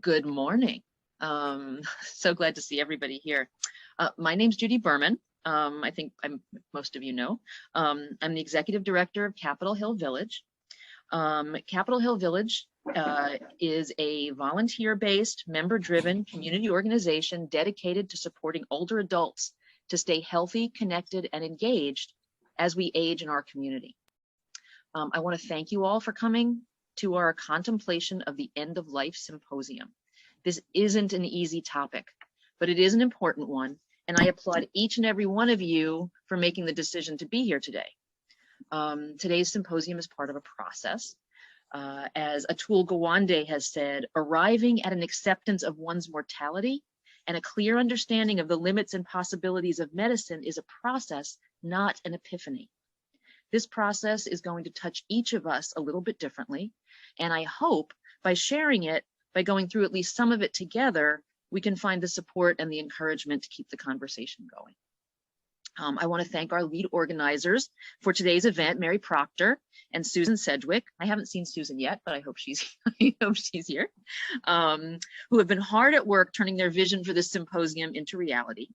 Good morning. So glad to see everybody here. My name's Judy Berman. I think most of you know. I'm the Executive Director of Capitol Hill Village. Capitol Hill Village is a volunteer-based, member-driven community organization dedicated to supporting older adults to stay healthy, connected, and engaged as we age in our community. I want to thank you all for coming to our Contemplation of the End of Life Symposium. This isn't an easy topic, but it is an important one, and I applaud each and every one of you for making the decision to be here today. Today's symposium is part of a process. As Atul Gawande has said, arriving at an acceptance of one's mortality and a clear understanding of the limits and possibilities of medicine is a process, not an epiphany. This process is going to touch each of us a little bit differently, and I hope by sharing it, by going through at least some of it together, we can find the support and the encouragement to keep the conversation going. I want to thank our lead organizers for today's event, Mary Proctor and Susan Sedgwick. I haven't seen Susan yet, but I hope she's here, who have been hard at work turning their vision for this symposium into reality.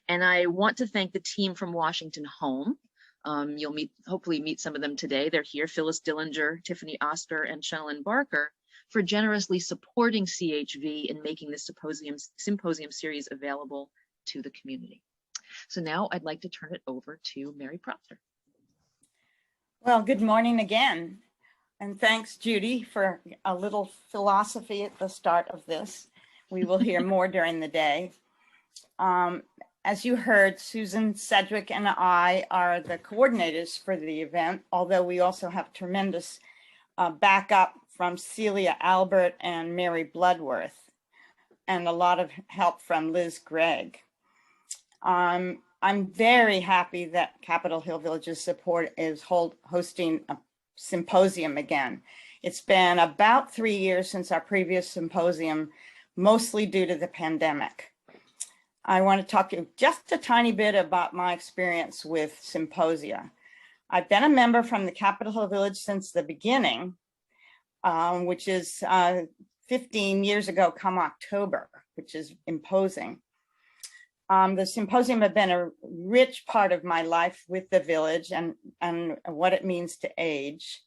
And I want to thank the team from Washington Home. You'll hopefully meet some of them today. They're here, Phyllis Dillinger, Tiffany Oscar, and Shannon Barker, for generously supporting CHV in making this symposium series available to the community. So now I'd like to turn it over to Mary Proctor. Well, good morning again. And thanks, Judy, for a little philosophy at the start of this. We will hear more during the day. As you heard, Susan Sedgwick and I are the coordinators for the event, although we also have tremendous backup from Celia Albert and Mary Bloodworth, and a lot of help from Liz Gregg. I'm very happy that Capitol Hill Village's support is hosting a symposium again. It's been about 3 years since our previous symposium, mostly due to the pandemic. I want to talk to you just a tiny bit about my experience with symposia. I've been a member from the Capitol Hill Village since the beginning, which is 15 years ago come October, which is imposing. The symposium have been a rich part of my life with the village and what it means to age.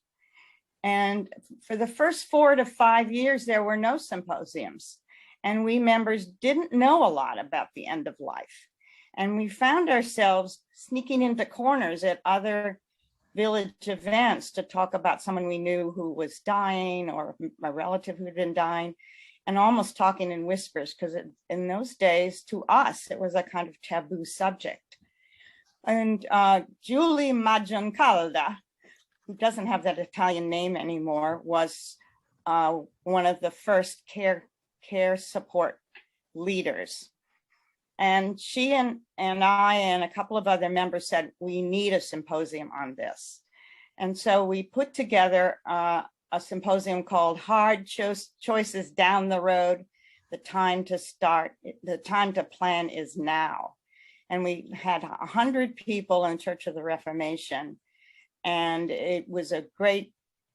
And for the first 4 to 5 years, there were no symposiums. And we members didn't know a lot about the end of life. And we found ourselves sneaking into corners at other village events to talk about someone we knew who was dying or a relative who had been dying, and almost talking in whispers, because in those days, to us, it was a kind of taboo subject. And Julie Maggioncalda, who doesn't have that Italian name anymore, was one of the first care support leaders. And she and I and a couple of other members said, we need a symposium on this. And so we put together a symposium called Hard Choices Down the Road, the time to plan is now. And we had 100 people in Church of the Reformation. And it was a great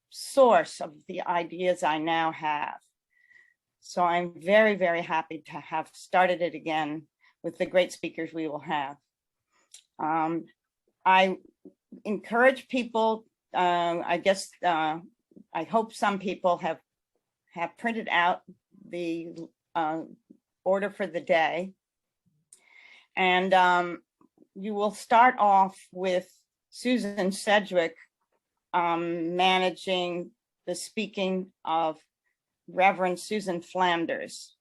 source of the ideas I now have. So I'm very, very happy to have started it again with the great speakers we will have. I encourage people, I hope some people have printed out the order for the day. And you will start off with Susan Sedgwick managing the speaking of Reverend Susan Flanders,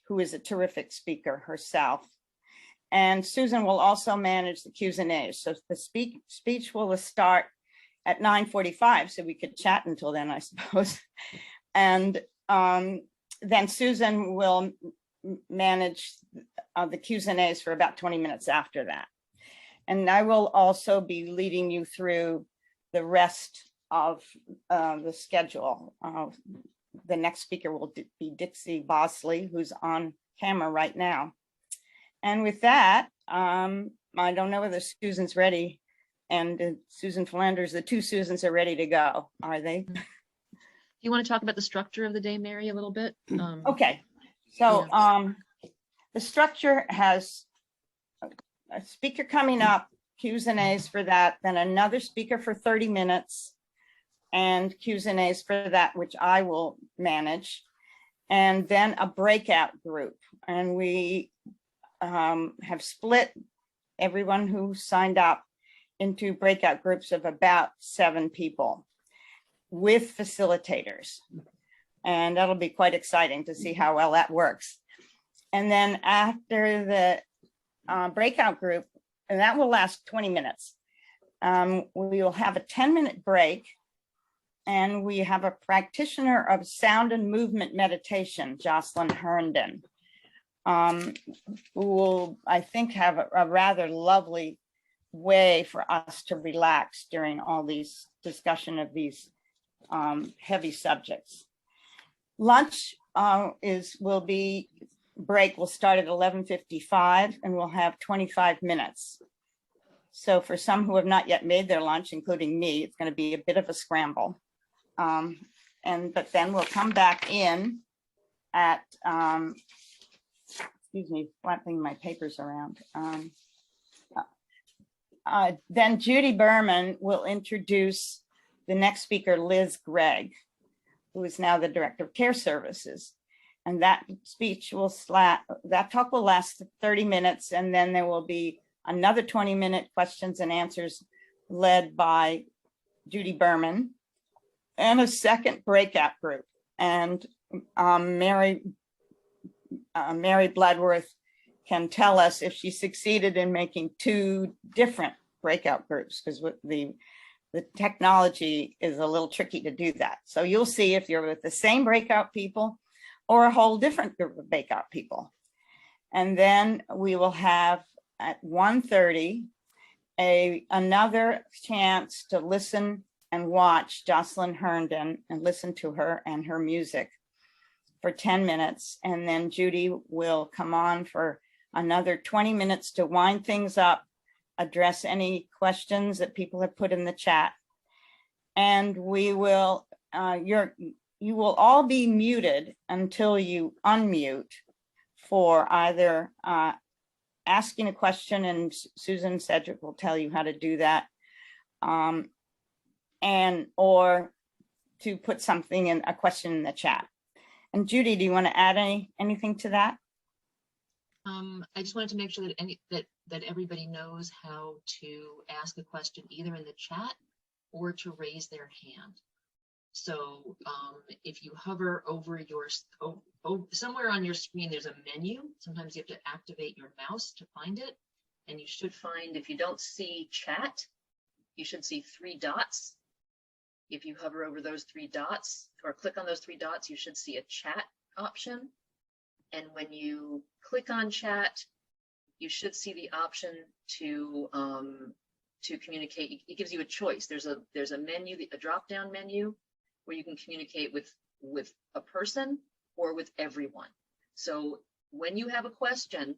who is a terrific speaker herself. And Susan will also manage the Q's and A's. So the speech will start at 9:45, so we could chat until then, I suppose. And then Susan will manage the Q's and A's for about 20 minutes after that. And I will also be leading you through the rest of the schedule. The next speaker will be Dixcy Bosley, who's on camera right now. And with that, I don't know whether Susan's ready, and Susan Flanders, the two Susans are ready to go, are they? you want to talk about the structure of the day, Mary, a little bit? Okay, so the structure has a speaker coming up, Q's and A's for that, then another speaker for 30 minutes, and Q's and A's for that, which I will manage, and then a breakout group. And we have split everyone who signed up into breakout groups of about 7 people with facilitators. And that'll be quite exciting to see how well that works. And then after the breakout group, and that will last 20 minutes, we will have a 10-minute break. And we have a practitioner of sound and movement meditation, Jocelyn Herndon, who will, I think, have a rather lovely way for us to relax during all these discussion of these heavy subjects. Lunch break will start at 11:55 and we'll have 25 minutes. So for some who have not yet made their lunch, including me, it's going to be a bit of a scramble. But then we'll come back in at, excuse me, flapping my papers around. Then Judy Berman will introduce the next speaker, Liz Gregg, who is now the Director of Care Services. And that talk will last 30 minutes, and then there will be another 20-minute questions and answers led by Judy Berman, and a second breakout group. And Mary Bloodworth can tell us if she succeeded in making 2 different breakout groups, because the technology is a little tricky to do that. So you'll see if you're with the same breakout people or a whole different group of breakout people. And then we will have at 1:30 another chance to listen and watch Jocelyn Herndon and listen to her and her music for 10 minutes. And then Judy will come on for another 20 minutes to wind things up, address any questions that people have put in the chat. And we will, you will all be muted until you unmute for either asking a question, and Susan Cedric will tell you how to do that, or to put something in, a question in the chat. And Judy, do you want to add anything to that? I just wanted to make sure that everybody knows how to ask a question either in the chat or to raise their hand. So if you hover over somewhere on your screen, there's a menu. Sometimes you have to activate your mouse to find it. And you should find, if you don't see chat, you should see 3 dots. If you hover over those 3 dots or click on those 3 dots, you should see a chat option. And when you click on chat, you should see the option to communicate. It gives you a choice. There's a menu, a drop-down menu, where you can communicate with a person or with everyone. So when you have a question,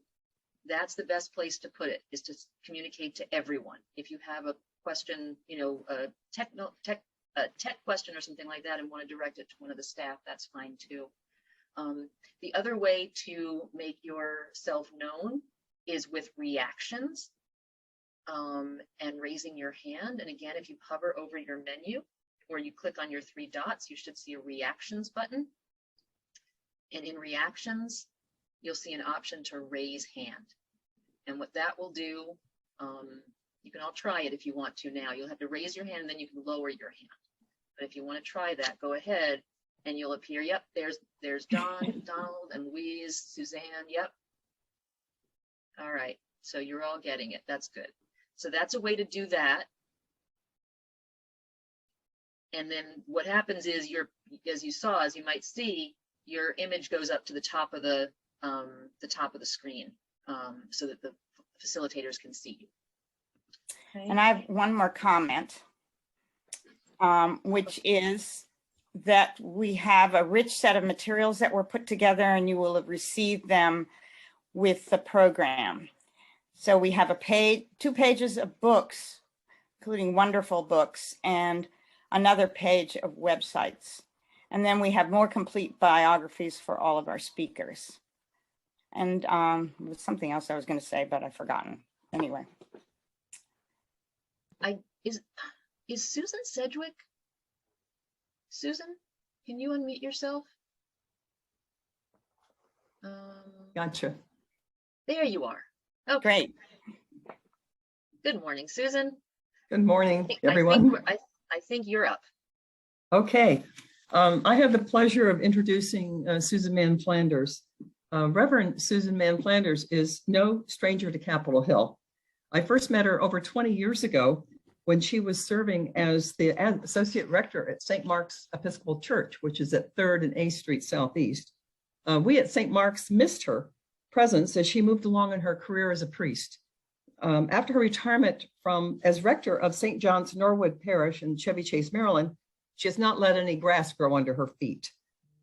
that's the best place to put it, is to communicate to everyone. If you have a question, a tech question or something like that, and want to direct it to one of the staff, that's fine too. The other way to make yourself known is with reactions and raising your hand. And again, if you hover over your menu or you click on your 3 dots, you should see a reactions button. And in reactions, you'll see an option to raise hand. And what that will do, you can all try it if you want to now. You'll have to raise your hand, and then you can lower your hand. But if you want to try that, go ahead and you'll appear. Yep, there's Don, Donald, and Louise, Suzanne. Yep. All right, so you're all getting it. That's good. So that's a way to do that. And then what happens is as you might see, your image goes up to the top of the screen, so that the facilitators can see you. Okay. And I have one more comment, which is that we have a rich set of materials that were put together, and you will have received them with the program. So we have 2 pages of books, including wonderful books, and another page of websites. And then we have more complete biographies for all of our speakers. And there was something else I was going to say, but I've forgotten. Anyway. Is Susan Sedgwick? Susan, can you unmute yourself? Gotcha. There you are. Okay. Great. Good morning, Susan. Good morning, everyone. I think you're up. Okay. I have the pleasure of introducing Susan M. Flanders. Reverend Susan M. Flanders is no stranger to Capitol Hill. I first met her over 20 years ago when she was serving as the associate rector at St. Mark's Episcopal Church, which is at 3rd and A Street Southeast. We at St. Mark's missed her presence as she moved along in her career as a priest. After her retirement as rector of St. John's Norwood Parish in Chevy Chase, Maryland, she has not let any grass grow under her feet.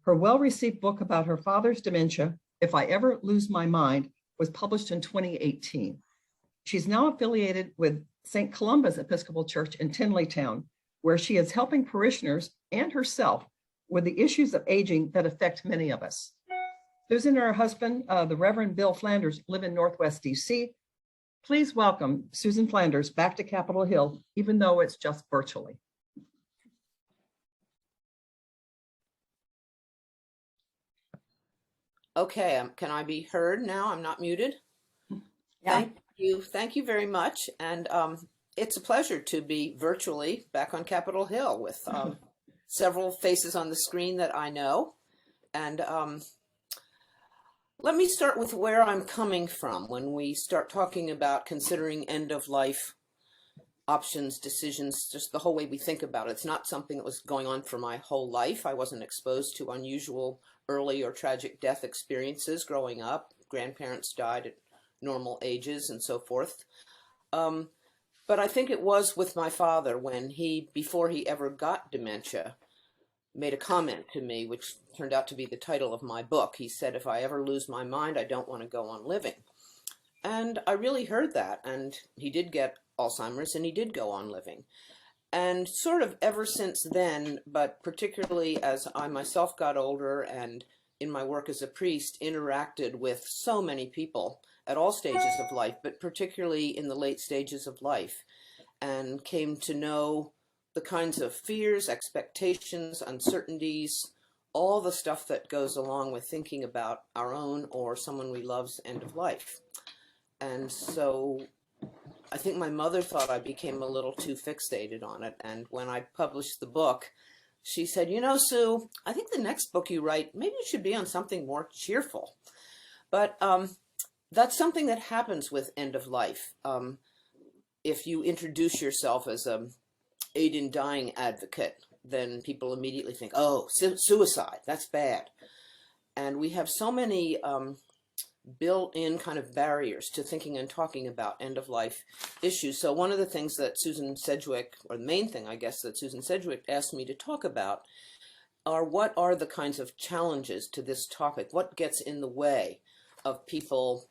Her well-received book about her father's dementia, If I Ever Lose My Mind, was published in 2018. She's now affiliated with St. Columba's Episcopal Church in Tinleytown, where she is helping parishioners and herself with the issues of aging that affect many of us. Susan and her husband, the Reverend Bill Flanders, live in Northwest DC. Please welcome Susan Flanders back to Capitol Hill, even though it's just virtually. Okay, can I be heard now? I'm not muted. Yeah. Thank you very much. And it's a pleasure to be virtually back on Capitol Hill with several faces on the screen that I know. And let me start with where I'm coming from when we start talking about considering end-of-life options, decisions, just the whole way we think about it. It's not something that was going on for my whole life. I wasn't exposed to unusual early or tragic death experiences growing up. Grandparents died at normal ages and so forth. But I think it was with my father when he, before he ever got dementia, made a comment to me, which turned out to be the title of my book. He said, if I ever lose my mind, I don't want to go on living. And I really heard that. And he did get Alzheimer's and he did go on living. And sort of ever since then, but particularly as I myself got older and in my work as a priest, interacted with so many people at all stages of life, but particularly in the late stages of life, and came to know the kinds of fears, expectations, uncertainties, all the stuff that goes along with thinking about our own or someone we love's end of life. And so I think my mother thought I became a little too fixated on it. And when I published the book, she said, you know, Sue, I think the next book you write, maybe it should be on something more cheerful. But that's something that happens with end of life. If you introduce yourself as a aid in dying advocate, then people immediately think, oh, suicide, that's bad. And we have so many built-in kind of barriers to thinking and talking about end-of-life issues. So one of the things that Susan Sedgwick, or the main thing, I guess, that Susan Sedgwick asked me to talk about are what are the kinds of challenges to this topic? What gets in the way of people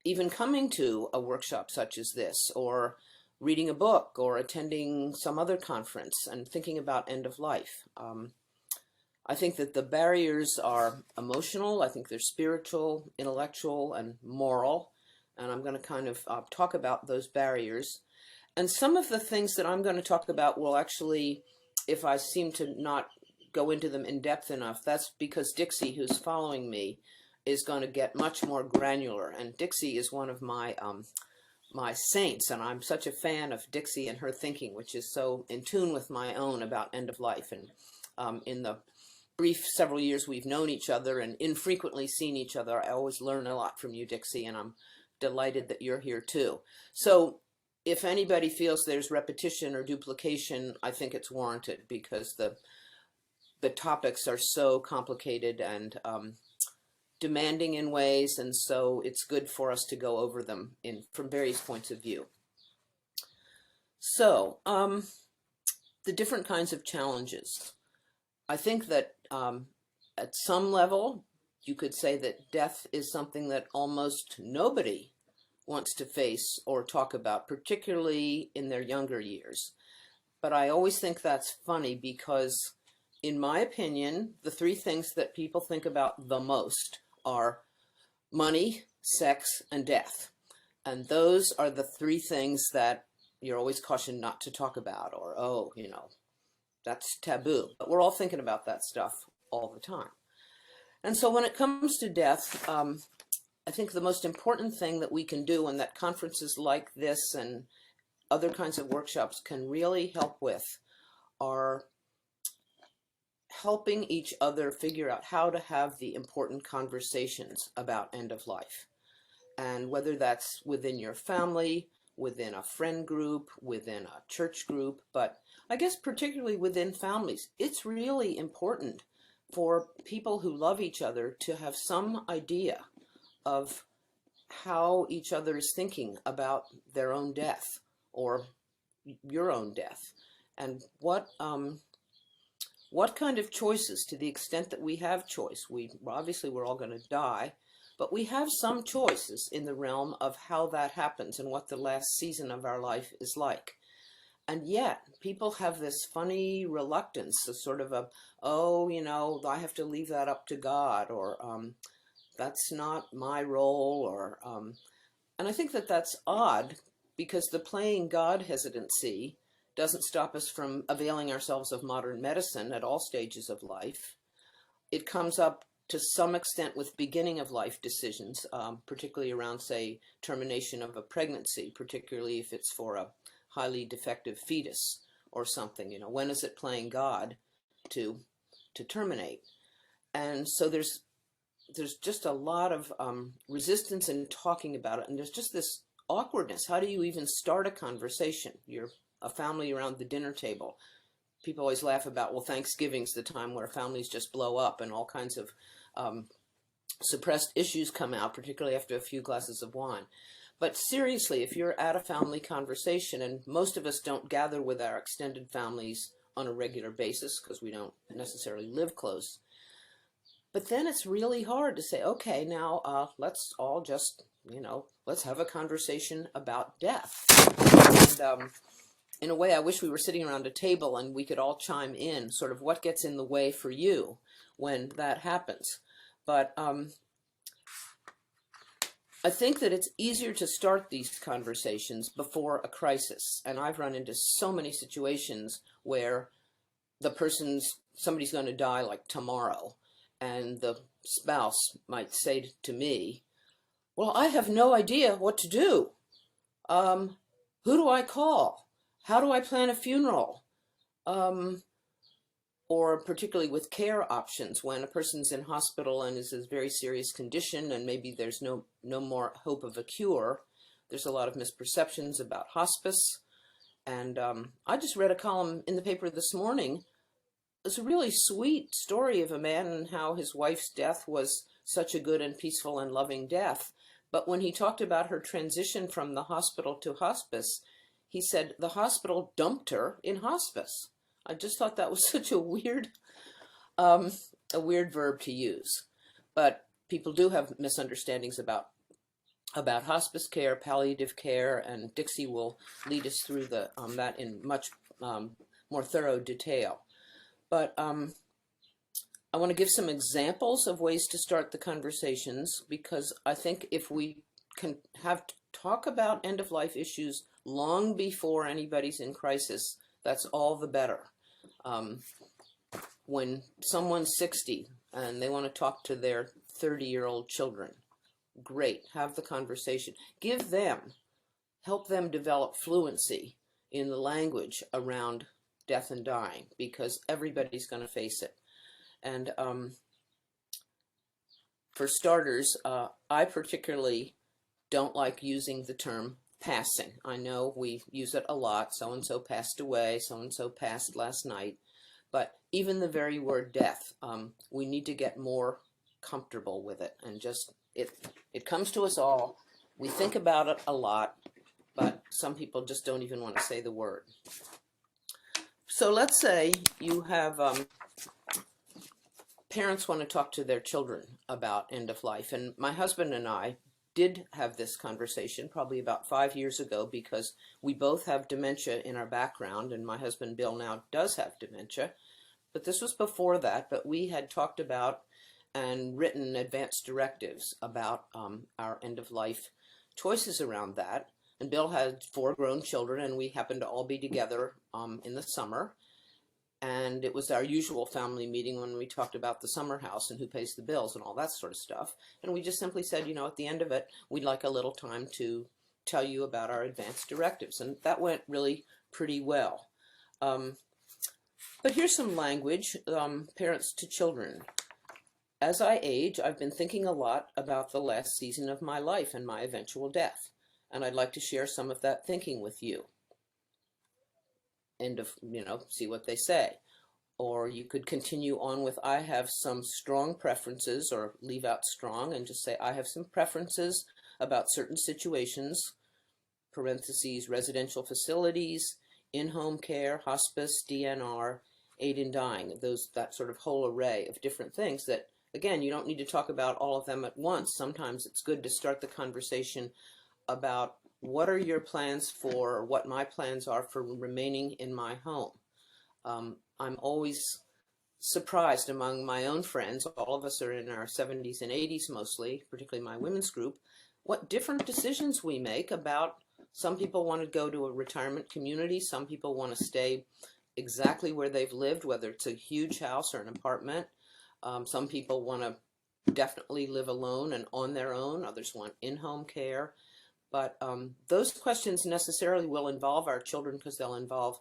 even coming to a workshop such as this, or reading a book, or attending some other conference and thinking about end of life? I think that the barriers are emotional. I think they're spiritual, intellectual, and moral. And I'm going to kind of talk about those barriers. And some of the things that I'm going to talk about will actually, if I seem to not go into them in depth enough, that's because Dixcy, who's following me, is going to get much more granular. And Dixcy is one of my my saints, and I'm such a fan of Dixcy and her thinking, which is so in tune with my own about end of life. And in the brief several years we've known each other and infrequently seen each other, I always learn a lot from you, Dixcy, and I'm delighted that you're here too. So if anybody feels there's repetition or duplication, I think it's warranted because the topics are so complicated and demanding in ways, and so it's good for us to go over them from various points of view. So the different kinds of challenges. I think that at some level, you could say that death is something that almost nobody wants to face or talk about, particularly in their younger years. But I always think that's funny because in my opinion, the three things that people think about the most are money, sex, and death. And those are the three things that you're always cautioned not to talk about, or, oh, you know, that's taboo. But we're all thinking about that stuff all the time. And so when it comes to death, I think the most important thing that we can do, and that conferences like this and other kinds of workshops can really help with, are helping each other figure out how to have the important conversations about end of life. And whether that's within your family, within a friend group, within a church group, but I guess particularly within families, it's really important for people who love each other to have some idea of how each other is thinking about their own death or your own death, and what kind of choices, to the extent that we have choice. Obviously we're all going to die, but we have some choices in the realm of how that happens and what the last season of our life is like. And yet people have this funny reluctance, a sort of a, oh, you know, I have to leave that up to God, or that's not my role, or and I think that that's odd, because the playing God hesitancy doesn't stop us from availing ourselves of modern medicine at all stages of life. It comes up to some extent with beginning of life decisions, particularly around, say, termination of a pregnancy, particularly if it's for a highly defective fetus or something. You know, when is it playing God to terminate? And so there's just a lot of resistance in talking about it, and there's just this awkwardness. How do you even start a conversation? You're a family around the dinner table. People always laugh about, well, Thanksgiving's the time where families just blow up and all kinds of suppressed issues come out, particularly after a few glasses of wine. But seriously, if you're at a family conversation, and most of us don't gather with our extended families on a regular basis because we don't necessarily live close, but then it's really hard to say, okay, now let's all just, you know, let's have a conversation about death. And in a way, I wish we were sitting around a table and we could all chime in, sort of what gets in the way for you when that happens. But I think that it's easier to start these conversations before a crisis. And I've run into so many situations where somebody's going to die like tomorrow, and the spouse might say to me, well, I have no idea what to do. Who do I call? How do I plan a funeral? Or particularly with care options, when a person's in hospital and is in a very serious condition and maybe there's no more hope of a cure, there's a lot of misperceptions about hospice. And I just read a column in the paper this morning. It's a really sweet story of a man and how his wife's death was such a good and peaceful and loving death. But when he talked about her transition from the hospital to hospice, he said the hospital dumped her in hospice. I just thought that was such a weird verb to use. But people do have misunderstandings about hospice care, palliative care, and Dixcy will lead us through that in much more thorough detail. But I want to give some examples of ways to start the conversations, because I think if we can talk about end-of-life issues long before anybody's in crisis, that's all the better. When someone's 60 and they want to talk to their 30-year-old children, great, have the conversation. Help them develop fluency in the language around death and dying, because everybody's going to face it. And for starters, I particularly don't like using the term passing. I know we use it a lot. So-and-so passed away, so-and-so passed last night. But even the very word death, we need to get more comfortable with it. And just, it comes to us all. We think about it a lot, but some people just don't even want to say the word. So let's say you have parents want to talk to their children about end of life. And my husband and I did have this conversation probably about 5 years ago, because we both have dementia in our background, and my husband Bill now does have dementia. but this was before that, but we had talked about and written advance directives about our end-of-life choices around that. And Bill had 4 grown children, and we happened to all be together in the summer. And it was our usual family meeting when we talked about the summer house and who pays the bills and all that sort of stuff. And we just simply said, you know, at the end of it, we'd like a little time to tell you about our advance directives. And that went really pretty well. But here's some language, parents to children. As I age, I've been thinking a lot about the last season of my life and my eventual death. And I'd like to share some of that thinking with you. End of, see what they say. Or you could continue on with, I have some strong preferences, or leave out strong and just say, I have some preferences about certain situations, parentheses, residential facilities, in-home care, hospice, DNR, aid in dying, that sort of whole array of different things that, again, you don't need to talk about all of them at once. Sometimes it's good to start the conversation about what are your plans for, or what my plans are for remaining in my home. I'm always surprised among my own friends, all of us are in our 70s and 80s mostly, particularly my women's group, what different decisions we make about, some people want to go to a retirement community, some people want to stay exactly where they've lived, whether it's a huge house or an apartment. Some people want to definitely live alone and on their own, others want in-home care. But those questions necessarily will involve our children because they'll involve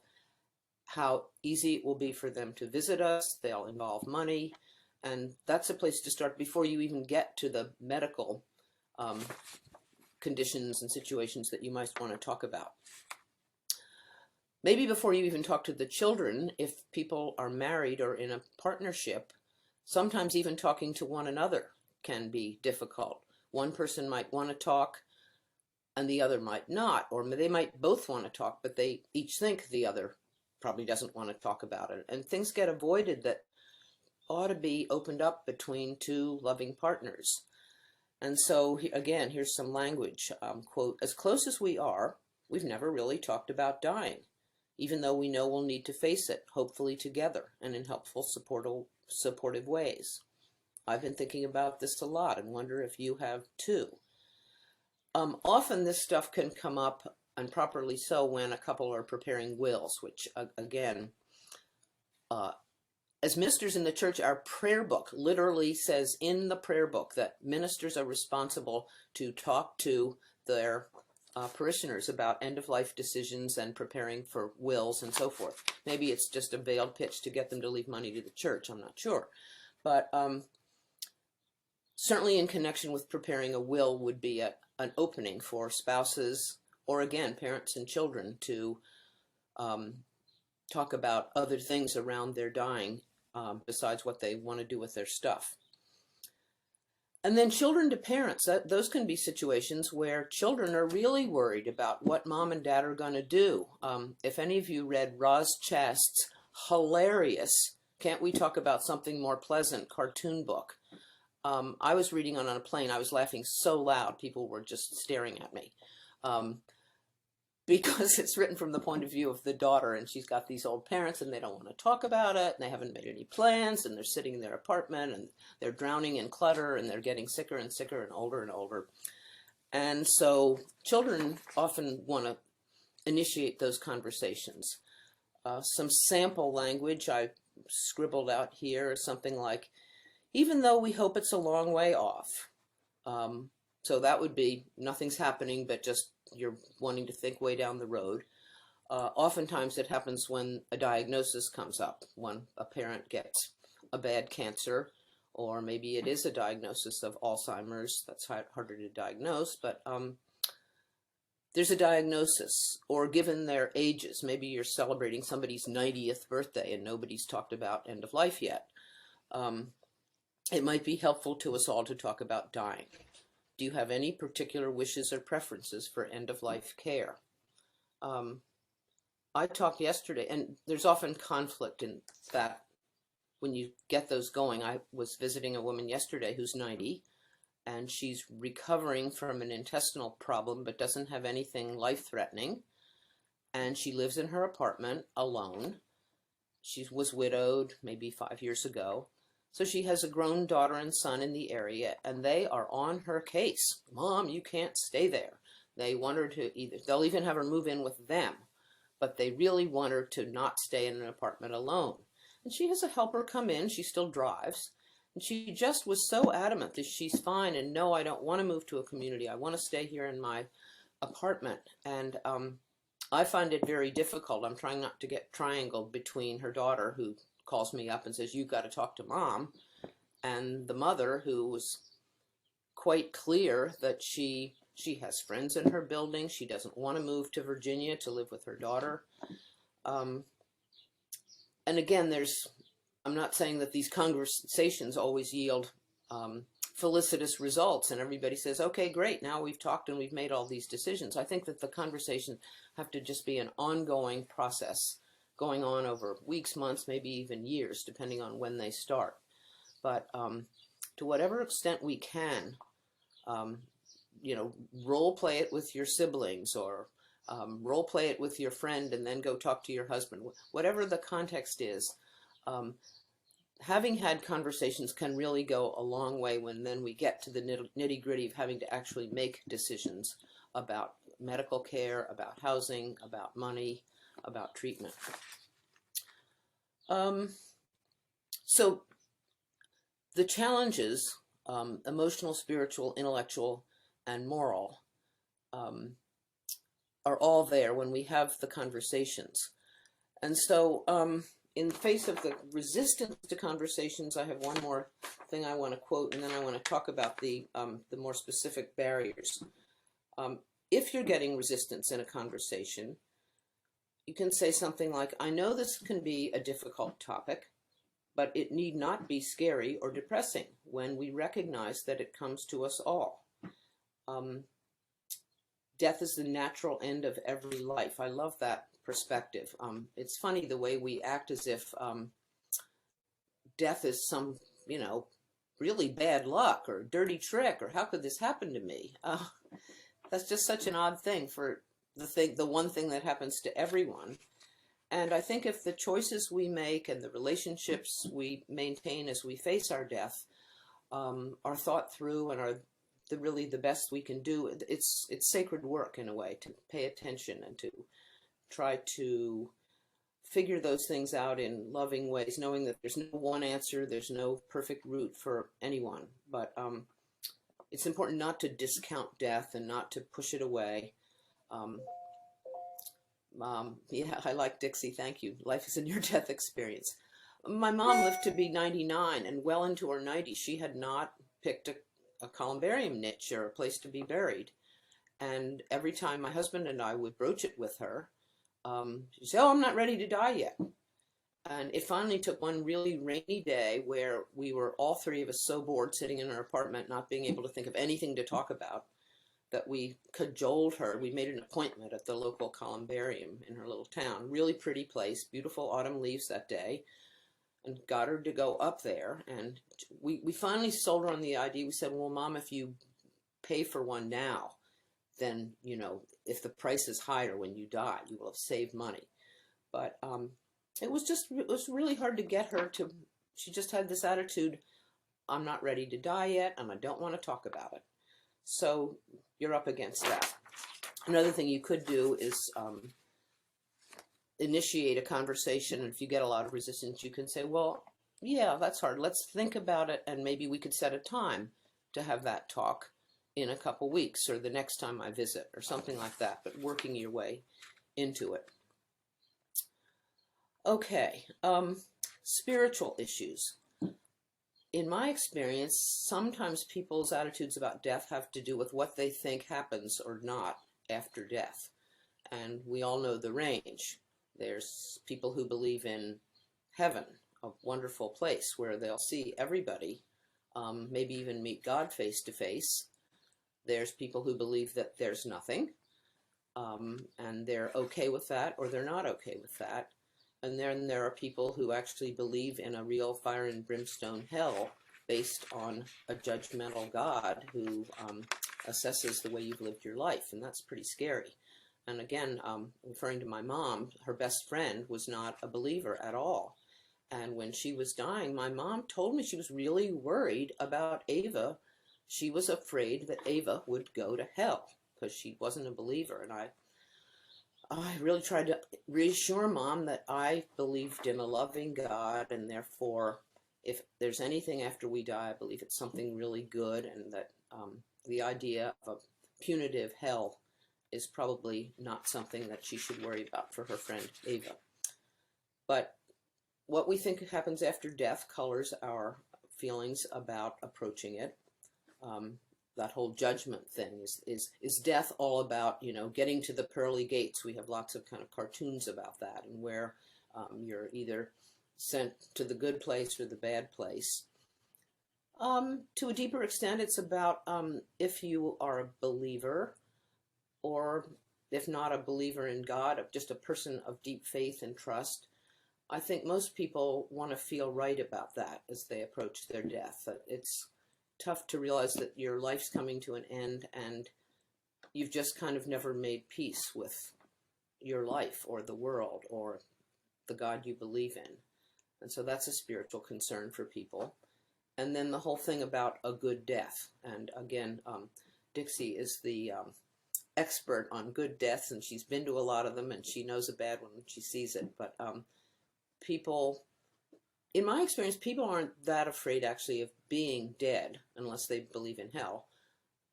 how easy it will be for them to visit us. They'll involve money. And that's a place to start before you even get to the medical conditions and situations that you might want to talk about. Maybe before you even talk to the children, if people are married or in a partnership, sometimes even talking to one another can be difficult. One person might want to talk and the other might not, or they might both want to talk, but they each think the other probably doesn't want to talk about it. And things get avoided that ought to be opened up between 2 loving partners. And so, again, here's some language. Quote, as close as we are, we've never really talked about dying, even though we know we'll need to face it, hopefully together and in helpful, supportive ways. I've been thinking about this a lot and wonder if you have too. Often this stuff can come up, and properly so, when a couple are preparing wills, which, again, as ministers in the church, our prayer book literally says in the prayer book that ministers are responsible to talk to their parishioners about end-of-life decisions and preparing for wills and so forth. Maybe it's just a veiled pitch to get them to leave money to the church, I'm not sure. But certainly in connection with preparing a will would be an opening for spouses, or again, parents and children, to talk about other things around their dying besides what they want to do with their stuff. And then children to parents, those can be situations where children are really worried about what mom and dad are going to do. If any of you read Roz Chast's hilarious Can't We Talk About Something More Pleasant cartoon book, I was reading on a plane. I was laughing so loud, people were just staring at me. Because it's written from the point of view of the daughter, and she's got these old parents and they don't want to talk about it, and they haven't made any plans, and they're sitting in their apartment and they're drowning in clutter, and they're getting sicker and sicker and older. And so children often want to initiate those conversations. Some sample language I scribbled out here is something like, even though we hope it's a long way off. So that would be nothing's happening, but just you're wanting to think way down the road. Oftentimes it happens when a diagnosis comes up, when a parent gets a bad cancer, or maybe it is a diagnosis of Alzheimer's. That's harder to diagnose, but there's a diagnosis, or given their ages, maybe you're celebrating somebody's 90th birthday and nobody's talked about end of life yet. It might be helpful to us all to talk about dying. Do you have any particular wishes or preferences for end-of-life care? I talked yesterday, and there's often conflict in that when you get those going. I was visiting a woman yesterday who's 90, and she's recovering from an intestinal problem, but doesn't have anything life-threatening. And she lives in her apartment alone. She was widowed maybe 5 years ago. So she has a grown daughter and son in the area, and they are on her case. Mom, you can't stay there. They want her to they'll even have her move in with them, but they really want her to not stay in an apartment alone. And she has a helper come in. She still drives. And she just was so adamant that she's fine, and no, I don't want to move to a community. I want to stay here in my apartment. And I find it very difficult. I'm trying not to get triangled between her daughter, who calls me up and says, you've got to talk to Mom, and the mother, who was quite clear that she has friends in her building. She doesn't want to move to Virginia to live with her daughter. And again, I'm not saying that these conversations always yield felicitous results and everybody says, okay, great, now we've talked and we've made all these decisions. I think that the conversations have to just be an ongoing process going on over weeks, months, maybe even years, depending on when they start. But to whatever extent we can, role play it with your siblings, or role play it with your friend and then go talk to your husband. Whatever the context is, having had conversations can really go a long way when then we get to the nitty-gritty of having to actually make decisions about medical care, about housing, about money, about treatment. So the challenges, emotional, spiritual, intellectual, and moral, are all there when we have the conversations. And so in the face of the resistance to conversations, I have one more thing I want to quote, and then I want to talk about the more specific barriers. If you're getting resistance in a conversation, you can say something like, I know this can be a difficult topic, but it need not be scary or depressing when we recognize that it comes to us all. Death is the natural end of every life. I love that perspective. It's funny the way we act as if death is some, really bad luck or dirty trick, or how could this happen to me? That's just such an odd thing for the one thing that happens to everyone. And I think if the choices we make and the relationships we maintain as we face our death are thought through and are really the best we can do, it's sacred work in a way to pay attention and to try to figure those things out in loving ways, knowing that there's no one answer, there's no perfect route for anyone. But it's important not to discount death and not to push it away. Yeah, I like Dixcy, thank you. Life is a near-death experience. My mom lived to be 99, and well into her 90s, she had not picked a columbarium niche or a place to be buried. And every time my husband and I would broach it with her, she'd say, oh, I'm not ready to die yet. And it finally took one really rainy day where we were all three of us so bored sitting in our apartment, not being able to think of anything to talk about, that we cajoled her. We made an appointment at the local columbarium in her little town. Really pretty place, beautiful autumn leaves that day, and got her to go up there. And we finally sold her on the idea. We said, well, Mom, if you pay for one now, then, if the price is higher when you die, you will have saved money. But it was really hard to get her to, she just had this attitude, I'm not ready to die yet, and I don't want to talk about it. So you're up against that. Another thing you could do is initiate a conversation. And if you get a lot of resistance, you can say, well, yeah, that's hard. Let's think about it. And maybe we could set a time to have that talk in a couple weeks or the next time I visit or something like that, but working your way into it. Okay, spiritual issues. In my experience, sometimes people's attitudes about death have to do with what they think happens or not after death. And we all know the range. There's people who believe in heaven, a wonderful place where they'll see everybody, maybe even meet God face to face. There's people who believe that there's nothing, and they're okay with that, or they're not okay with that. And then there are people who actually believe in a real fire and brimstone hell based on a judgmental God who assesses the way you've lived your life, and that's pretty scary. And again, referring to my mom, her best friend was not a believer at all. And when she was dying, my mom told me she was really worried about Ava. She was afraid that Ava would go to hell because she wasn't a believer. And I really tried to reassure Mom that I believed in a loving God, and therefore, if there's anything after we die, I believe it's something really good, and that the idea of a punitive hell is probably not something that she should worry about for her friend Ava. But what we think happens after death colors our feelings about approaching it. That whole judgment thing is death all about, getting to the pearly gates. We have lots of kind of cartoons about that, and where you're either sent to the good place or the bad place. To a deeper extent, it's about if you are a believer, or if not a believer in God, just a person of deep faith and trust. I think most people want to feel right about that as they approach their death. It's tough to realize that your life's coming to an end and you've just kind of never made peace with your life or the world or the God you believe in. And so that's a spiritual concern for people. And then the whole thing about a good death. And again, Dixcy is the expert on good deaths, and she's been to a lot of them, and she knows a bad one when she sees it. But people, in my experience, people aren't that afraid actually of being dead unless they believe in hell.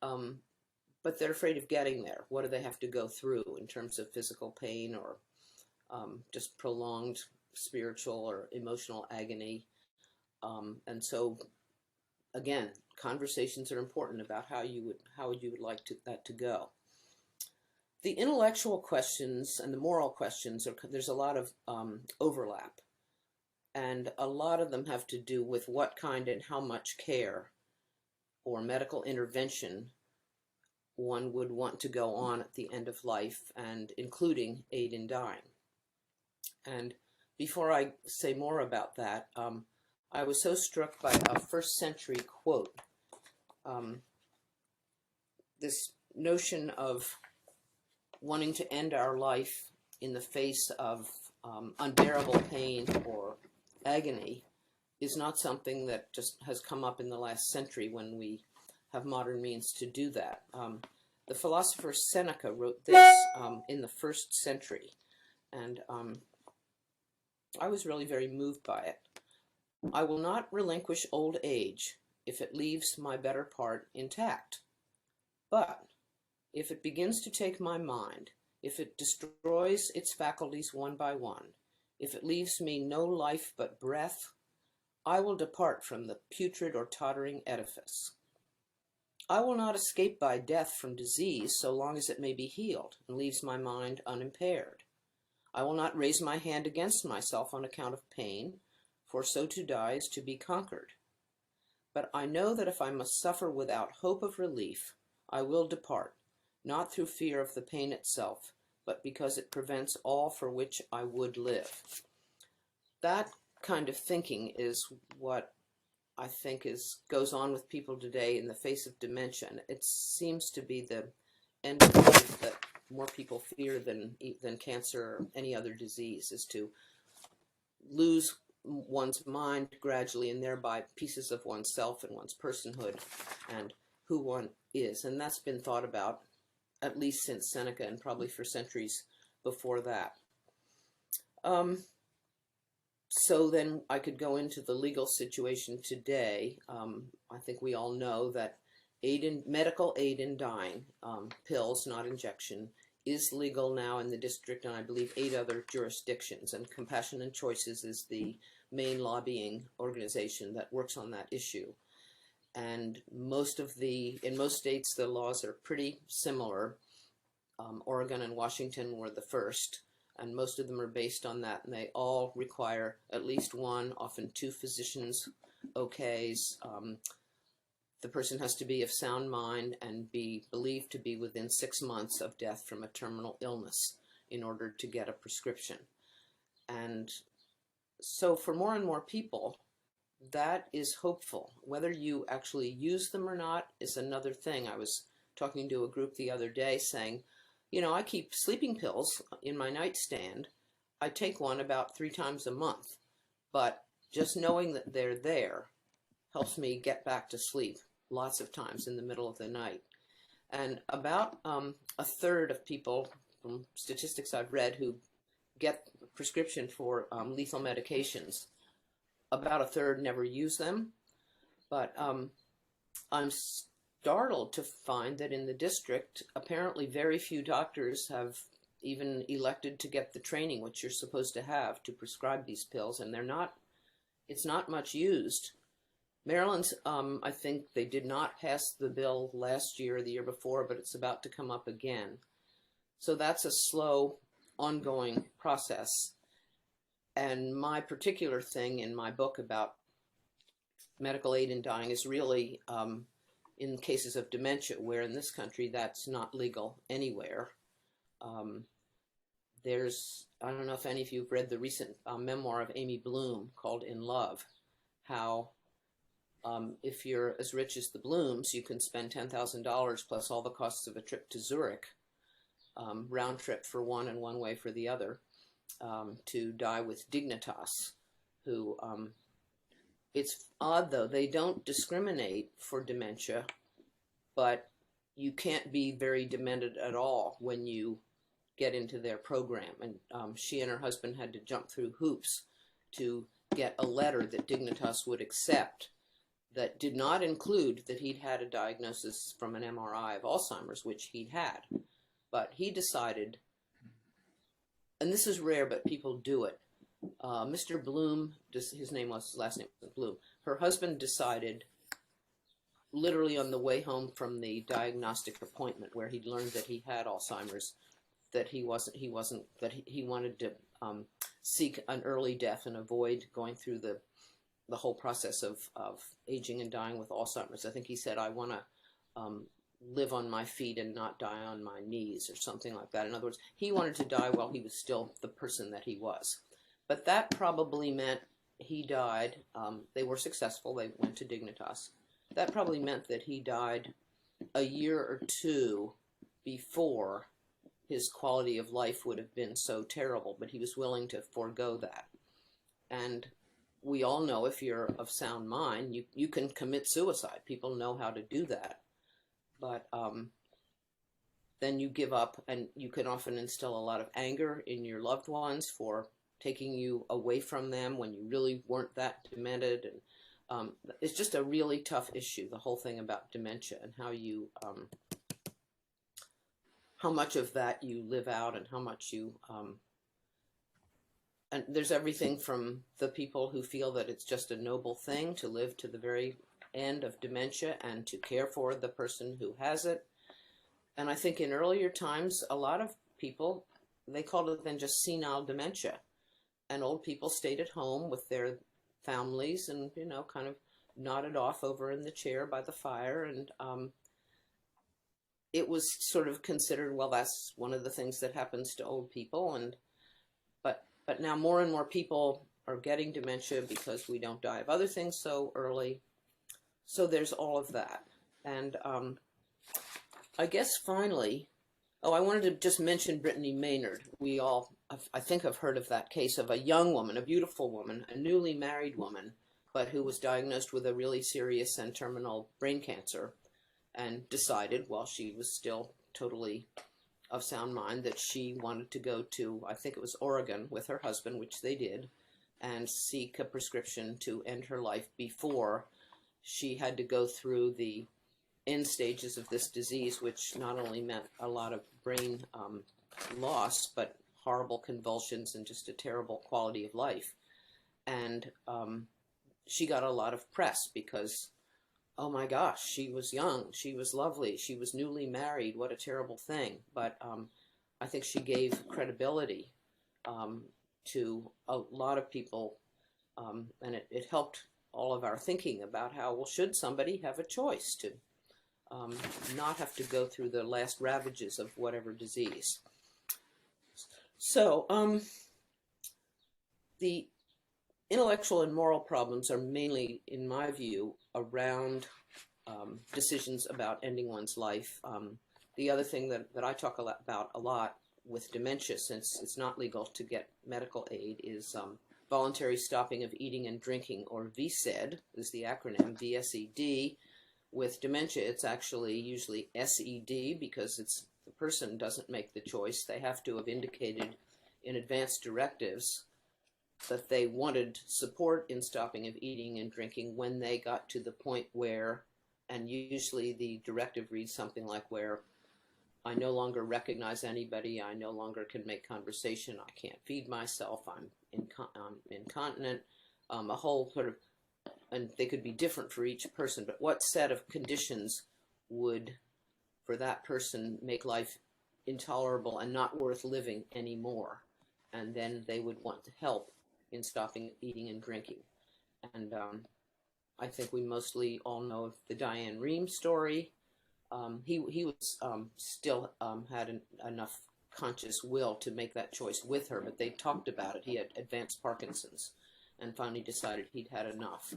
But they're afraid of getting there. What do they have to go through in terms of physical pain or just prolonged spiritual or emotional agony? And so, again, conversations are important about how you would like that to go. The intellectual questions and the moral questions, there's a lot of overlap. And a lot of them have to do with what kind and how much care or medical intervention one would want to go on at the end of life, and including aid in dying. And before I say more about that, I was so struck by a first century quote. This notion of wanting to end our life in the face of unbearable pain or agony is not something that just has come up in the last century when we have modern means to do that. The philosopher Seneca wrote this in the first century, and I was really very moved by it. I will not relinquish old age if it leaves my better part intact. But if it begins to take my mind, if it destroys its faculties one by one, if it leaves me no life but breath, I will depart from the putrid or tottering edifice. I will not escape by death from disease so long as it may be healed and leaves my mind unimpaired. I will not raise my hand against myself on account of pain, for so to die is to be conquered. But I know that if I must suffer without hope of relief, I will depart, not through fear of the pain itself, but because it prevents all for which I would live. That kind of thinking is what I think goes on with people today in the face of dementia. It seems to be the end of life that more people fear than cancer or any other disease, is to lose one's mind gradually, and thereby pieces of oneself and one's personhood and who one is. And that's been thought about at least since Seneca, and probably for centuries before that. So then I could go into the legal situation today. I think we all know that medical aid in dying, pills, not injection, is legal now in the district, and I believe 8 other jurisdictions. And Compassion and Choices is the main lobbying organization that works on that issue. And in most states, the laws are pretty similar. Oregon and Washington were the first, and most of them are based on that, and they all require at least 1, often 2 physicians' okays. The person has to be of sound mind and be believed to be within 6 months of death from a terminal illness in order to get a prescription. And so for more and more people, that is hopeful. Whether you actually use them or not is another thing. I was talking to a group the other day saying, You know, I keep sleeping pills in my nightstand. I take one about 3 times a month, but just knowing that they're there helps me get back to sleep lots of times in the middle of the night. And about a third of people, from statistics I've read, who get prescription for lethal medications, about a third never use them. But I'm startled to find that in the district, apparently very few doctors have even elected to get the training which you're supposed to have to prescribe these pills, and it's not much used. Maryland's, I think they did not pass the bill last year or the year before, but it's about to come up again. So that's a slow, ongoing process. And my particular thing in my book about medical aid in dying is really in cases of dementia, where in this country that's not legal anywhere. I don't know if any of you have read the recent memoir of Amy Bloom called In Love, how if you're as rich as the Blooms, you can spend $10,000 plus all the costs of a trip to Zurich, round trip for one and one way for the other, to die with dignitas, who, it's odd though, they don't discriminate for dementia, but you can't be very demented at all when you get into their program. And she and her husband had to jump through hoops to get a letter that Dignitas would accept that did not include that he'd had a diagnosis from an MRI of Alzheimer's, which he'd had. But he decided, and this is rare, but people do it. Mr. Bloom, his last name was Bloom, her husband decided literally on the way home from the diagnostic appointment where he'd learned that he had Alzheimer's, that he wanted to seek an early death and avoid going through the whole process of aging and dying with Alzheimer's. I think he said, I want to live on my feet and not die on my knees, or something like that. In other words, he wanted to die while he was still the person that he was. But that probably meant he died. They were successful. They went to Dignitas. That probably meant that he died a year or two before his quality of life would have been so terrible, but he was willing to forego that. And we all know, if you're of sound mind, you can commit suicide. People know how to do that. But then you give up, and you can often instill a lot of anger in your loved ones for taking you away from them when you really weren't that demented. And it's just a really tough issue, the whole thing about dementia, and how you how much of that you live out, and how much you and there's everything from the people who feel that it's just a noble thing to live to the very end of dementia and to care for the person who has it. And I think in earlier times, a lot of people, they called it then just senile dementia. And old people stayed at home with their families and, you know, kind of nodded off over in the chair by the fire. And it was sort of considered, well, that's one of the things that happens to old people. And but now more and more people are getting dementia because we don't die of other things so early. So there's all of that. And I guess finally, I wanted to just mention Brittany Maynard. We all, I think, have heard of that case of a young woman, a beautiful woman, a newly married woman, but who was diagnosed with a really serious and terminal brain cancer, and decided, while she was still totally of sound mind, that she wanted to go to, I think it was Oregon, with her husband, which they did, and seek a prescription to end her life before she had to go through the end stages of this disease, which not only meant a lot of brain loss, but horrible convulsions and just a terrible quality of life. And she got a lot of press because, oh my gosh, she was young, she was lovely, she was newly married, what a terrible thing. But I think she gave credibility to a lot of people, and it helped all of our thinking about how, well, should somebody have a choice to not have to go through the last ravages of whatever disease. So the intellectual and moral problems are mainly, in my view, around decisions about ending one's life. the other thing that I talk about a lot with dementia, since it's not legal to get medical aid, is voluntary stopping of eating and drinking, or VSED is the acronym, VSED. With dementia, it's actually usually SED, because the person doesn't make the choice. They have to have indicated in advance directives that they wanted support in stopping of eating and drinking when they got to the point where, and usually the directive reads something like, where I no longer recognize anybody, I no longer can make conversation, I can't feed myself, I'm incontinent, a whole sort of, and they could be different for each person, but what set of conditions would, for that person, make life intolerable and not worth living anymore? And then they would want help in stopping eating and drinking. And I think we mostly all know the Diane Rehm story. He was still had enough conscious will to make that choice with her, but they talked about it. He had advanced Parkinson's and finally decided he'd had enough.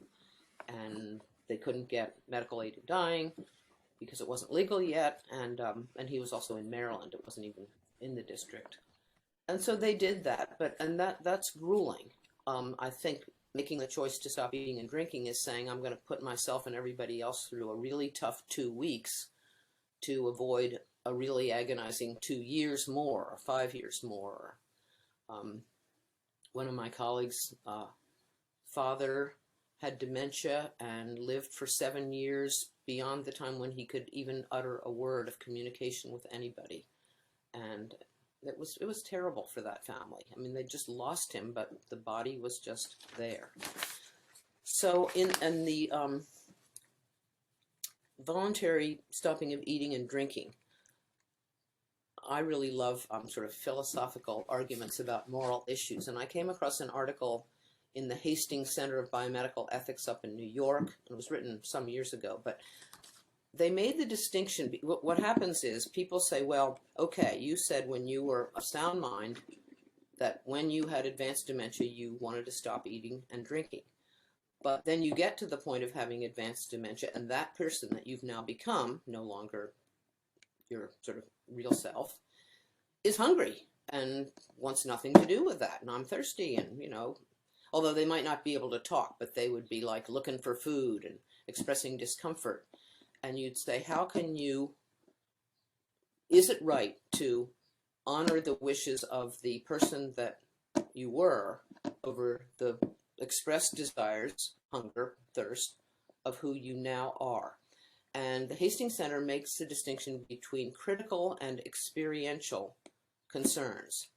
And they couldn't get medical aid in dying because it wasn't legal yet, and he was also in Maryland. It wasn't even in the district. And so they did that, that's grueling. I think making the choice to stop eating and drinking is saying, I'm going to put myself and everybody else through a really tough 2 weeks to avoid a really agonizing 2 years more or 5 years more. One of my colleagues' father had dementia and lived for 7 years beyond the time when he could even utter a word of communication with anybody. And it was terrible for that family. I mean, they just lost him, but the body was just there. So in the voluntary stopping of eating and drinking, I really love sort of philosophical arguments about moral issues. And I came across an article in the Hastings Center of Biomedical Ethics up in New York. It was written some years ago, but they made the distinction. What happens is people say, well, okay, you said when you were of sound mind that when you had advanced dementia, you wanted to stop eating and drinking. But then you get to the point of having advanced dementia, and that person that you've now become, no longer your sort of real self, is hungry and wants nothing to do with that. And I'm thirsty, and, you know, although they might not be able to talk, but they would be like looking for food and expressing discomfort. And you'd say, how can you, is it right to honor the wishes of the person that you were over the expressed desires, hunger, thirst, of who you now are? And the Hastings Center makes the distinction between critical and experiential concerns.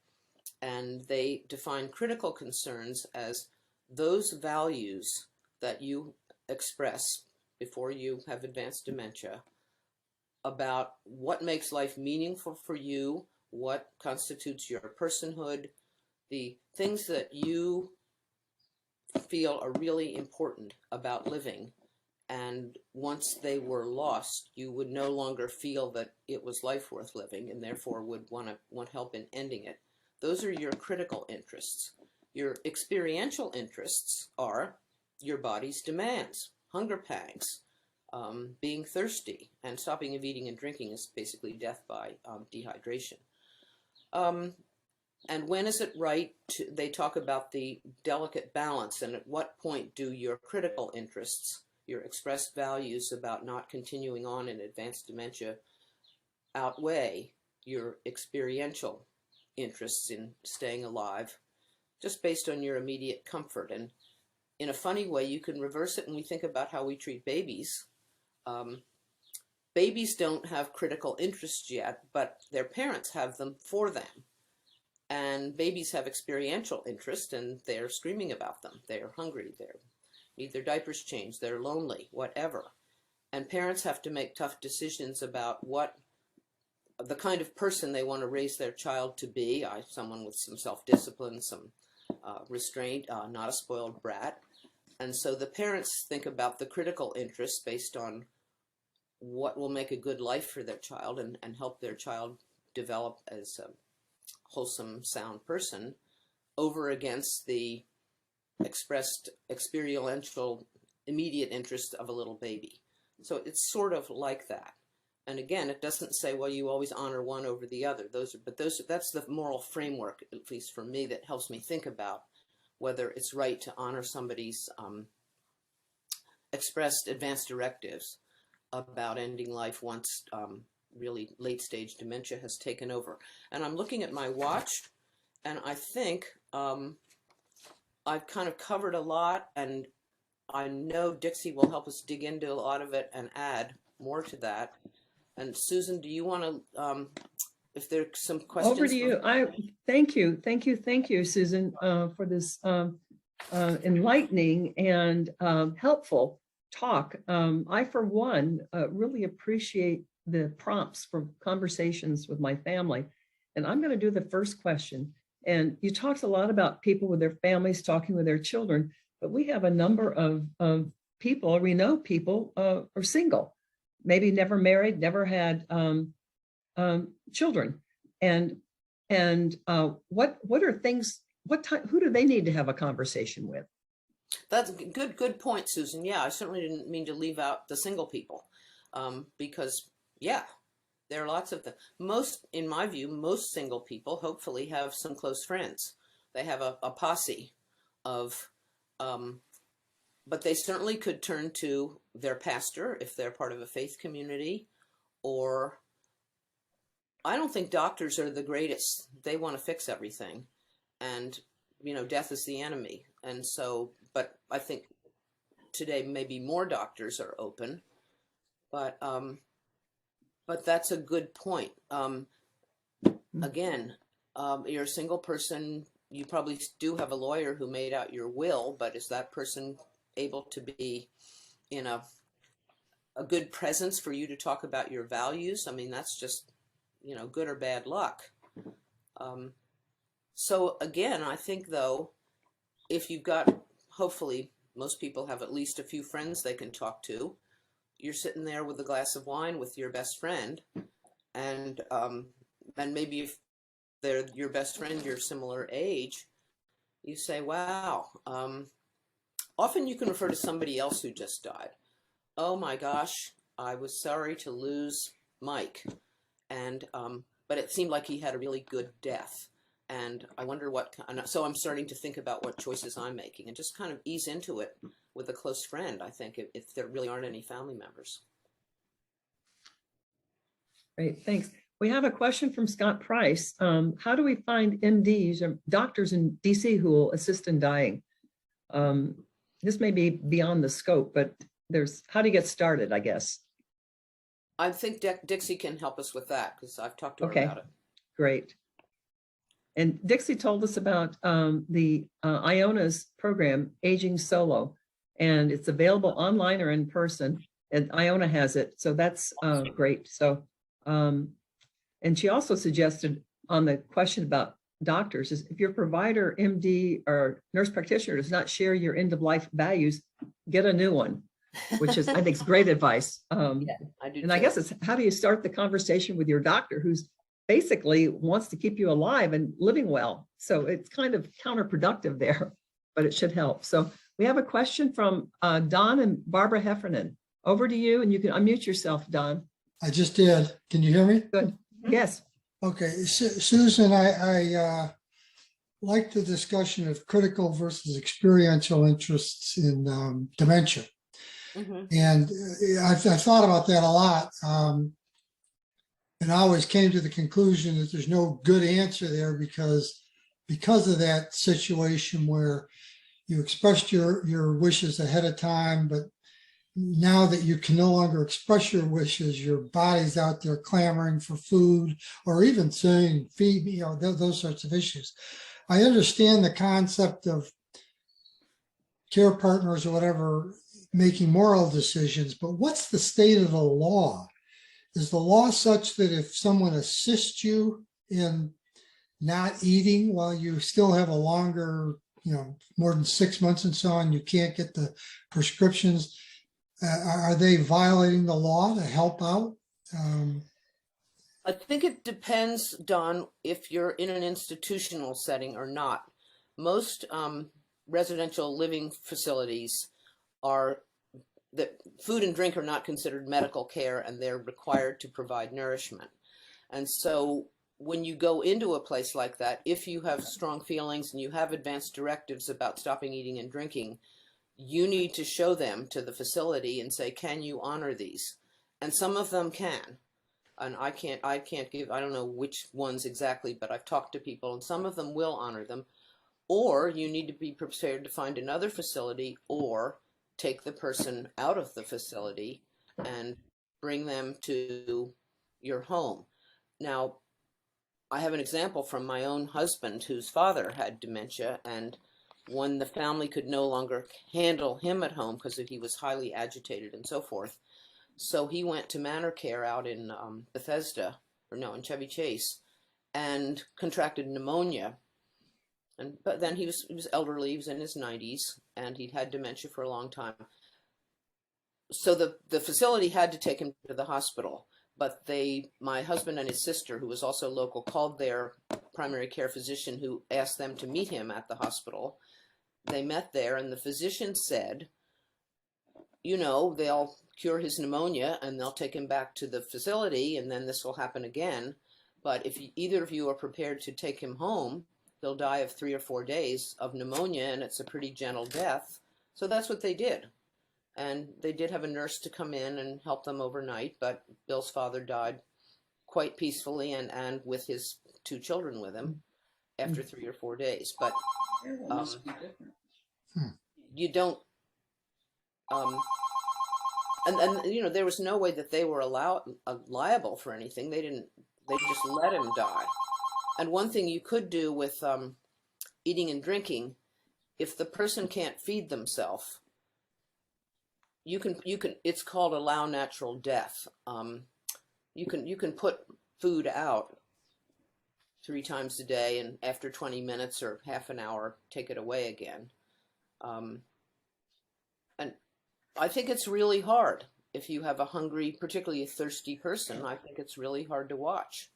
And they define critical concerns as those values that you express before you have advanced dementia about what makes life meaningful for you, what constitutes your personhood, the things that you feel are really important about living. And once they were lost, you would no longer feel that it was life worth living, and therefore would want help in ending it. Those are your critical interests. Your experiential interests are your body's demands, hunger pangs, being thirsty, and stopping of eating and drinking is basically death by dehydration. And when is it right to, they talk about the delicate balance, and at what point do your critical interests, your expressed values about not continuing on in advanced dementia, outweigh your experiential interests in staying alive, just based on your immediate comfort? And in a funny way, you can reverse it when we think about how we treat babies. Babies don't have critical interests yet, but their parents have them for them. And babies have experiential interest, and they're screaming about them. They're hungry, they need their diapers changed, they're lonely, whatever. And parents have to make tough decisions about what the kind of person they want to raise their child to be. Someone with some self-discipline, some restraint, not a spoiled brat. And so the parents think about the critical interests based on what will make a good life for their child and help their child develop as a wholesome, sound person, over against the expressed experiential immediate interest of a little baby. So it's sort of like that. And again, it doesn't say, well, you always honor one over the other. That's the moral framework, at least for me, that helps me think about whether it's right to honor somebody's expressed advance directives about ending life once really late stage dementia has taken over. And I'm looking at my watch, and I think I've kind of covered a lot, and I know Dixcy will help us dig into a lot of it and add more to that. And Susan, do you want to, if there's some questions? Over to you. Thank you, Susan, for this enlightening and helpful talk. I, for one, really appreciate the prompts for conversations with my family. And I'm going to do the first question. And you talked a lot about people with their families talking with their children, but we have a number of people, we know people are single, maybe never married, never had children. And what are things, who do they need to have a conversation with? That's a good point, Susan. Yeah, I certainly didn't mean to leave out the single people, because yeah, there are lots of them. In my view, most single people hopefully have some close friends. They have a posse of, but they certainly could turn to their pastor if they're part of a faith community, or I don't think doctors are the greatest. They want to fix everything, and death is the enemy. And so, but I think today maybe more doctors are open, but that's a good point. Again, you're a single person. You probably do have a lawyer who made out your will, but is that person able to be in a good presence for you to talk about your values? I mean, that's just, good or bad luck. So again, I think though, if you've got, hopefully most people have at least a few friends they can talk to. You're sitting there with a glass of wine with your best friend, and maybe if they're your best friend, you're similar age, you say, wow. Often you can refer to somebody else who just died. Oh my gosh, I was sorry to lose Mike, and but it seemed like he had a really good death. And I wonder so I'm starting to think about what choices I'm making and just kind of ease into it with a close friend, I think, if there really aren't any family members. Great, thanks. We have a question from Scott Price. How do we find MDs or doctors in DC who will assist in dying? This may be beyond the scope, but how do you get started, I guess? I think Dixcy can help us with that because I've talked to her about it. Great. And Dixcy told us about the Iona's program, Aging Solo, and it's available online or in person, and Iona has it. So that's great. So, and she also suggested on the question about doctors is if your provider, MD, or nurse practitioner does not share your end-of-life values, get a new one, which is, I think, is great advice. Yeah, I do. And I guess it's how do you start the conversation with your doctor who's basically wants to keep you alive and living well. So it's kind of counterproductive there, but it should help. So we have a question from Don and Barbara Heffernan. Over to you, and you can unmute yourself, Don. I just did. Can you hear me? Good. Yes. Okay. Susan, I like the discussion of critical versus experiential interests in dementia. Mm-hmm. And I've thought about that a lot. And I always came to the conclusion that there's no good answer there because of that situation where you expressed your wishes ahead of time, but now that you can no longer express your wishes, your body's out there clamoring for food or even saying, feed me, those sorts of issues. I understand the concept of care partners or whatever making moral decisions, but what's the state of the law? Is the law such that if someone assists you in not eating while you still have a longer, more than 6 months and so on, you can't get the prescriptions? Are they violating the law to help out? I think it depends, Don, if you're in an institutional setting or not. Most residential living facilities that food and drink are not considered medical care, and they're required to provide nourishment. And so when you go into a place like that, if you have strong feelings and you have advanced directives about stopping eating and drinking, you need to show them to the facility and say, can you honor these? And some of them can. And I can't give, I don't know which ones exactly, but I've talked to people and some of them will honor them. Or you need to be prepared to find another facility or take the person out of the facility and bring them to your home. Now, I have an example from my own husband whose father had dementia, and when the family could no longer handle him at home because he was highly agitated and so forth, so he went to Manor Care out in Bethesda, or no, in Chevy Chase, and contracted pneumonia. But then he was elderly, he was in his 90s, and he'd had dementia for a long time. So the facility had to take him to the hospital, but my husband and his sister, who was also local, called their primary care physician, who asked them to meet him at the hospital. They met there, and the physician said, you know, they'll cure his pneumonia and they'll take him back to the facility, and then this will happen again. But if either of you are prepared to take him home, he'll die of 3 or 4 days of pneumonia, and it's a pretty gentle death. So that's what they did. And they did have a nurse to come in and help them overnight, but Bill's father died quite peacefully and with his 2 children with him after 3 or 4 days. But you don't, and you know, there was no way that they were liable for anything. They just let him die. And one thing you could do with eating and drinking, if the person can't feed themselves, you can, it's called allow natural death. You can put food out 3 times a day, and after 20 minutes or half an hour, take it away again. And I think it's really hard if you have a hungry, particularly a thirsty person. I think it's really hard to watch.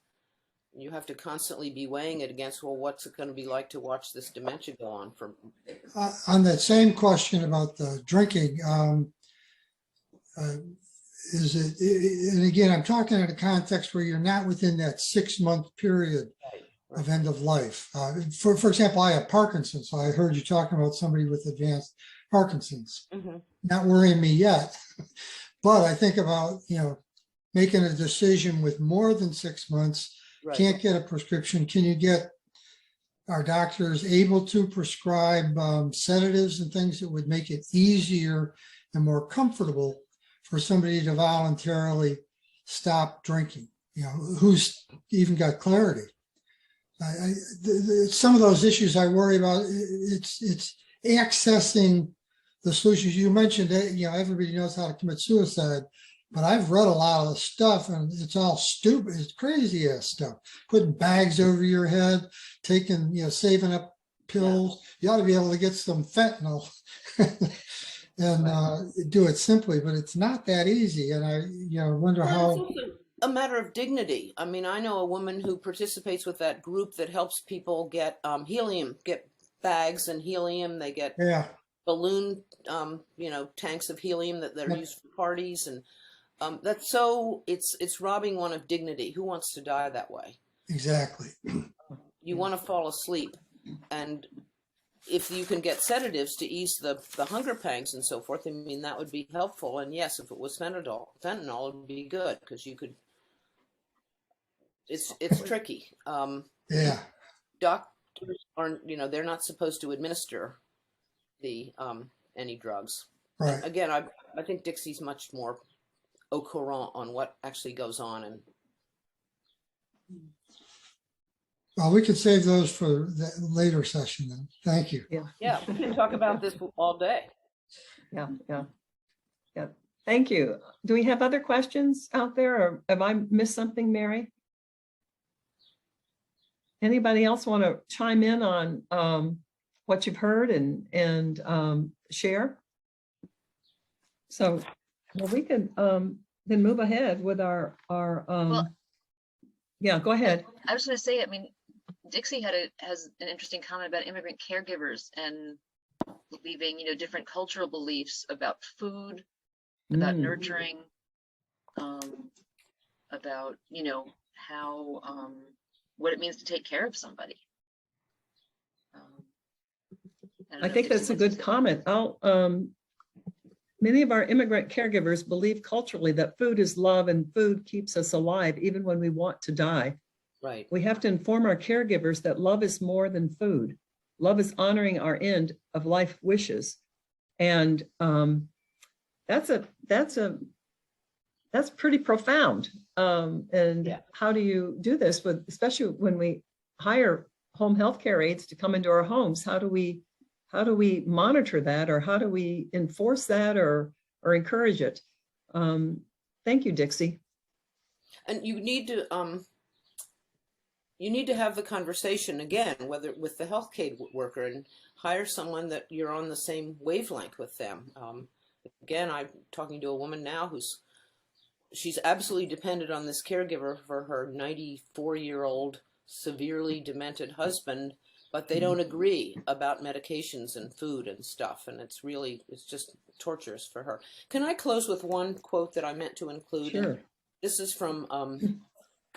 You have to constantly be weighing it against, well, what's it going to be like to watch this dementia go on for? On that same question about the drinking, is it, and again, I'm talking in a context where you're not within that 6-month period of end of life. For example, I have Parkinson's, so I heard you talking about somebody with advanced Parkinson's. Not worrying me yet, but I think about, you know, making a decision with more than 6 months. Right. Can't get a prescription. Can you get our doctors able to prescribe sedatives and things that would make it easier and more comfortable for somebody to voluntarily stop drinking? You know, who's even got clarity? Some of those issues I worry about. It's accessing the solutions. You mentioned that, you know, everybody knows how to commit suicide, but I've read a lot of the stuff and it's all stupid. It's crazy ass stuff. Putting bags over your head, taking, you know, saving up pills. You ought to be able to get some fentanyl and do it simply, but it's not that easy. And I, you know, wonder how. It's also a matter of dignity. I mean, I know a woman who participates with that group that helps people get helium, get bags and helium. They get balloon, you know, tanks of helium that are used for parties, and that's so it's robbing one of dignity. Who wants to die that way? Exactly. You want to fall asleep, and if you can get sedatives to ease the hunger pangs and so forth, I mean, that would be helpful. And yes, if it was fentanyl it would be good, because you could. It's tricky. Doctors aren't, you know, they're not supposed to administer the any drugs. Right. Again, I think Dixcy's much more au courant on what actually goes on. And well, we could save those for the later session then. Thank you. Yeah, we can talk about this all day. Yeah. Thank you. Do we have other questions out there, or have I missed something, Mary? Anybody else want to chime in on what you've heard and share? So, well, we can then move ahead with our Well, yeah, go ahead. I was going to say, I mean, Dixcy has an interesting comment about immigrant caregivers and leaving, you know, different cultural beliefs about food about nurturing, about, you know, how, what it means to take care of somebody. I think that's a good comment. Many of our immigrant caregivers believe culturally that food is love and food keeps us alive even when we want to die. Right. We have to inform our caregivers that love is more than food. Love is honoring our end of life wishes. And that's pretty profound. How do you do this with, especially when we hire home health care aides to come into our homes? How do we monitor that, or how do we enforce that, or encourage it? Thank you, Dixcy. And you need to have the conversation again, whether with the health aide worker, and hire someone that you're on the same wavelength with them. Again, I'm talking to a woman now she's absolutely dependent on this caregiver for her 94-year-old severely demented husband, but they don't agree about medications and food and stuff. And it's just torturous for her. Can I close with one quote that I meant to include? Sure. This is from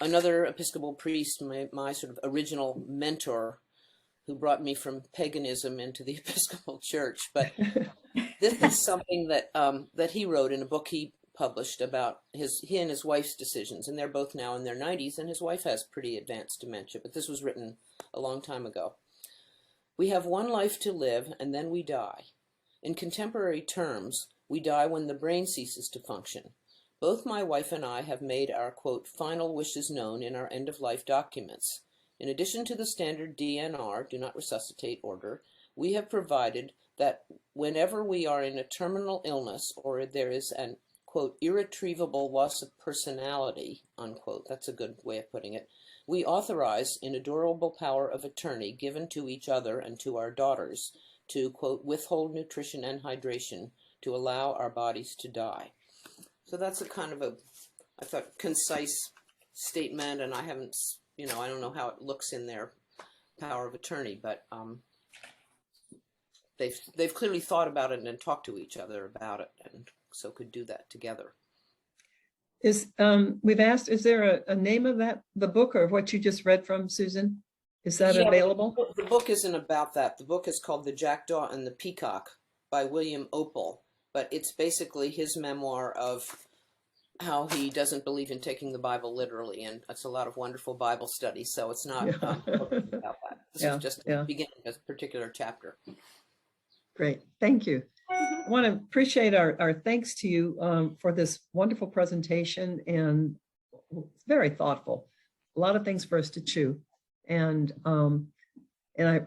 another Episcopal priest, my sort of original mentor, who brought me from paganism into the Episcopal Church. But this is something that he wrote in a book he published about he and his wife's decisions, and they're both now in their 90s, and his wife has pretty advanced dementia, but this was written a long time ago. We have one life to live, and then we die. In contemporary terms, we die when the brain ceases to function. Both my wife and I have made our, quote, final wishes known in our end-of-life documents. In addition to the standard DNR, do not resuscitate order, we have provided that whenever we are in a terminal illness or there is an, quote, irretrievable loss of personality, unquote, that's a good way of putting it, we authorize, in adorable power of attorney given to each other and to our daughters, to, quote, withhold nutrition and hydration to allow our bodies to die. So that's a kind of I thought, concise statement, and I haven't, I don't know how it looks in their power of attorney, but they've clearly thought about it and talked to each other about it, and so could do that together. We've asked, is there a name of the book, or what you just read from, Susan? Is that available? The book isn't about that. The book is called The Jackdaw and the Peacock by William Opel, but it's basically his memoir of how he doesn't believe in taking the Bible literally, and it's a lot of wonderful Bible study, so it's not about that. This is just beginning a particular chapter. Great, thank you. I want to appreciate our thanks to you for this wonderful presentation, and very thoughtful. A lot of things for us to chew, and I